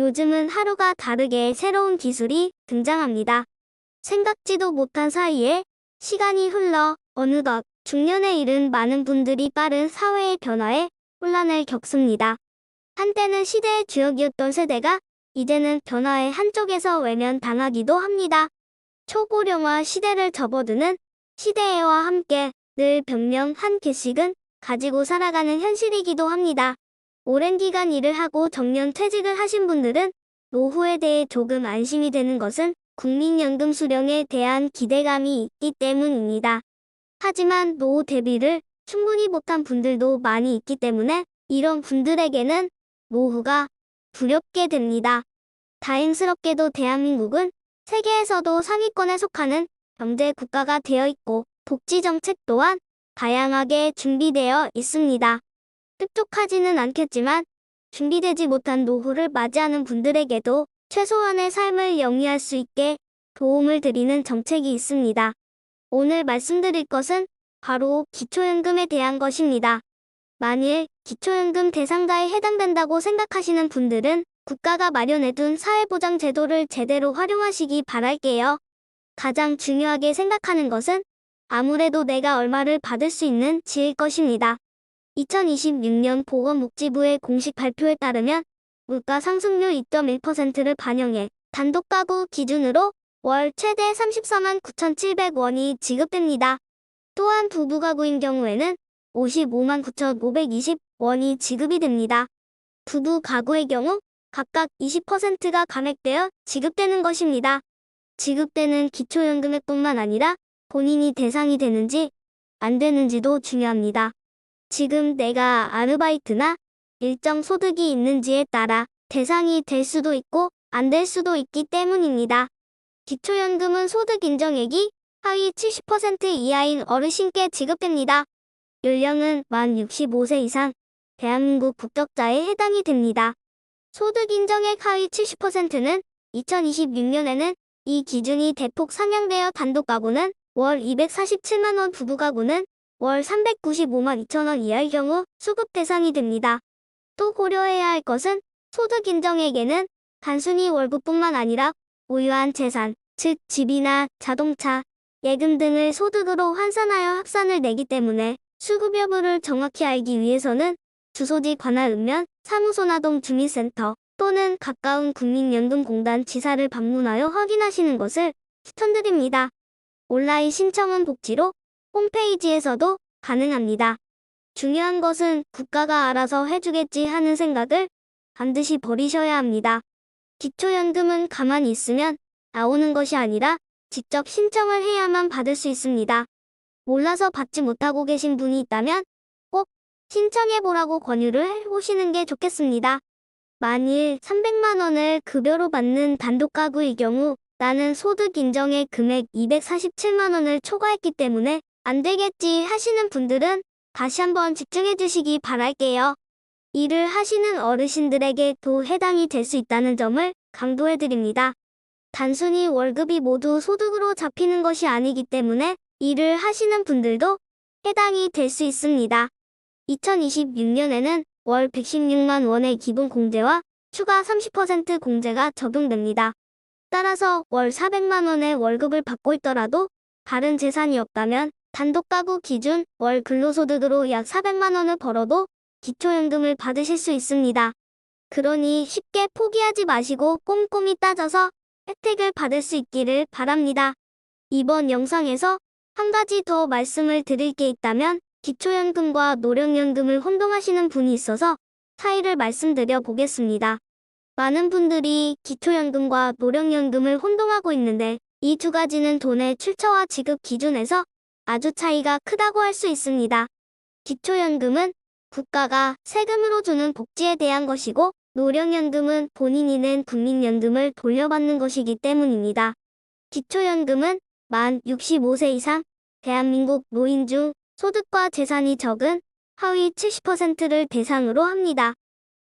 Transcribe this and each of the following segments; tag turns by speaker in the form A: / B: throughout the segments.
A: 요즘은 하루가 다르게 새로운 기술이 등장합니다. 생각지도 못한 사이에 시간이 흘러 어느덧 중년에 이른 많은 분들이 빠른 사회의 변화에 혼란을 겪습니다. 한때는 시대의 주역이었던 세대가 이제는 변화의 한쪽에서 외면당하기도 합니다. 초고령화 시대를 접어드는 시대애와 함께 늘 변명 한 개씩은 가지고 살아가는 현실이기도 합니다. 오랜 기간 일을 하고 정년 퇴직을 하신 분들은 노후에 대해 조금 안심이 되는 것은 국민연금 수령에 대한 기대감이 있기 때문입니다. 하지만 노후 대비를 충분히 못한 분들도 많이 있기 때문에 이런 분들에게는 노후가 두렵게 됩니다. 다행스럽게도 대한민국은 세계에서도 상위권에 속하는 경제 국가가 되어 있고 복지 정책 또한 다양하게 준비되어 있습니다. 뜻깊하지는 않겠지만 준비되지 못한 노후를 맞이하는 분들에게도 최소한의 삶을 영위할 수 있게 도움을 드리는 정책이 있습니다. 오늘 말씀드릴 것은 바로 기초연금에 대한 것입니다. 만일 기초연금 대상자에 해당된다고 생각하시는 분들은 국가가 마련해둔 사회보장 제도를 제대로 활용하시기 바랄게요. 가장 중요하게 생각하는 것은 아무래도 내가 얼마를 받을 수 있는지일 것입니다. 2026년 보건복지부의 공식 발표에 따르면 물가 상승률 2.1%를 반영해 단독가구 기준으로 월 최대 34만 9,700원이 지급됩니다. 또한 부부가구인 경우에는 55만 9,520원이 지급이 됩니다. 부부 가구의 경우 각각 20%가 감액되어 지급되는 것입니다. 지급되는 기초연금액뿐만 아니라 본인이 대상이 되는지 안 되는지도 중요합니다. 지금 내가 아르바이트나 일정 소득이 있는지에 따라 대상이 될 수도 있고 안 될 수도 있기 때문입니다. 기초연금은 소득 인정액이 하위 70% 이하인 어르신께 지급됩니다. 연령은 만 65세 이상 대한민국 국적자에 해당이 됩니다. 소득 인정액 하위 70%는 2026년에는 이 기준이 대폭 상향되어 단독가구는 월 247만원, 부부가구는 월 395만 2천원 이하의 경우 수급 대상이 됩니다. 또 고려해야 할 것은 소득 인정액에는 단순히 월급뿐만 아니라 보유한 재산, 즉 집이나 자동차, 예금 등을 소득으로 환산하여 합산을 내기 때문에 수급 여부를 정확히 알기 위해서는 주소지 관할 읍면, 사무소나 동주민센터 또는 가까운 국민연금공단 지사를 방문하여 확인하시는 것을 추천드립니다. 온라인 신청은 복지로 홈페이지에서도 가능합니다. 중요한 것은 국가가 알아서 해주겠지 하는 생각을 반드시 버리셔야 합니다. 기초연금은 가만히 있으면 나오는 것이 아니라 직접 신청을 해야만 받을 수 있습니다. 몰라서 받지 못하고 계신 분이 있다면 꼭 신청해보라고 권유를 해보시는 게 좋겠습니다. 만일 300만원을 급여로 받는 단독가구의 경우 나는 소득 인정의 금액 247만원을 초과했기 때문에 안 되겠지 하시는 분들은 다시 한번 집중해 주시기 바랄게요. 일을 하시는 어르신들에게도 해당이 될 수 있다는 점을 강조해 드립니다. 단순히 월급이 모두 소득으로 잡히는 것이 아니기 때문에 일을 하시는 분들도 해당이 될 수 있습니다. 2026년에는 월 116만 원의 기본 공제와 추가 30% 공제가 적용됩니다. 따라서 월 400만 원의 월급을 받고 있더라도 다른 재산이 없다면 단독가구 기준 월 근로소득으로 약 400만 원을 벌어도 기초연금을 받으실 수 있습니다. 그러니 쉽게 포기하지 마시고 꼼꼼히 따져서 혜택을 받을 수 있기를 바랍니다. 이번 영상에서 한 가지 더 말씀을 드릴 게 있다면 기초연금과 노령연금을 혼동하시는 분이 있어서 차이를 말씀드려 보겠습니다. 많은 분들이 기초연금과 노령연금을 혼동하고 있는데 이 두 가지는 돈의 출처와 지급 기준에서 아주 차이가 크다고 할 수 있습니다. 기초연금은 국가가 세금으로 주는 복지에 대한 것이고 노령연금은 본인이 낸 국민연금을 돌려받는 것이기 때문입니다. 기초연금은 만 65세 이상 대한민국 노인 중 소득과 재산이 적은 하위 70%를 대상으로 합니다.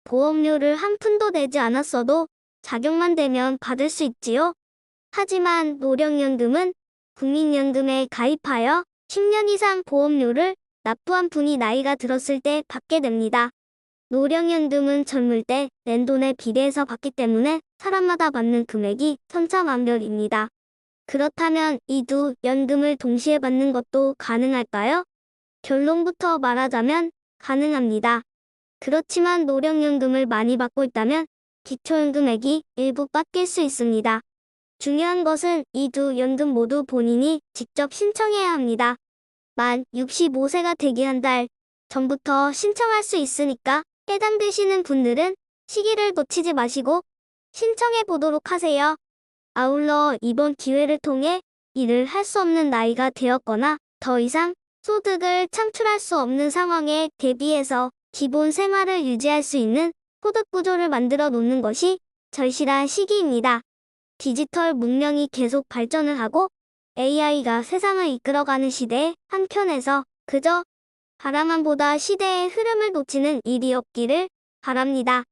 A: 보험료를 한 푼도 내지 않았어도 자격만 되면 받을 수 있지요. 하지만 노령연금은 국민연금에 가입하여 10년 이상 보험료를 납부한 분이 나이가 들었을 때 받게 됩니다. 노령연금은 젊을 때 낸 돈에 비례해서 받기 때문에 사람마다 받는 금액이 천차만별입니다. 그렇다면 이 두 연금을 동시에 받는 것도 가능할까요? 결론부터 말하자면 가능합니다. 그렇지만 노령연금을 많이 받고 있다면 기초연금액이 일부 깎일 수 있습니다. 중요한 것은 이 두 연금 모두 본인이 직접 신청해야 합니다. 만 65세가 되기 한 달 전부터 신청할 수 있으니까 해당되시는 분들은 시기를 놓치지 마시고 신청해 보도록 하세요. 아울러 이번 기회를 통해 일을 할 수 없는 나이가 되었거나 더 이상 소득을 창출할 수 없는 상황에 대비해서 기본 생활을 유지할 수 있는 소득 구조를 만들어 놓는 것이 절실한 시기입니다. 디지털 문명이 계속 발전을 하고 AI가 세상을 이끌어가는 시대에 한켠에서 그저 바라만 보다 시대의 흐름을 놓치는 일이 없기를 바랍니다.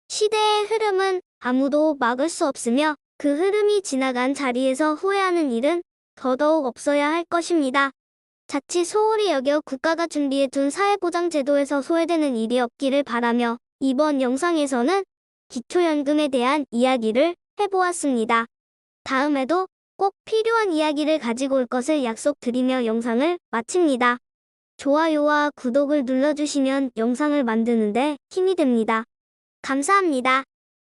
A: 시대의 흐름은 아무도 막을 수 없으며 그 흐름이 지나간 자리에서 후회하는 일은 더더욱 없어야 할 것입니다. 자칫 소홀히 여겨 국가가 준비해둔 사회보장제도에서 소외되는 일이 없기를 바라며 이번 영상에서는 기초연금에 대한 이야기를 해보았습니다. 다음에도 꼭 필요한 이야기를 가지고 올 것을 약속드리며 영상을 마칩니다. 좋아요와 구독을 눌러주시면 영상을 만드는데 힘이 됩니다. 감사합니다.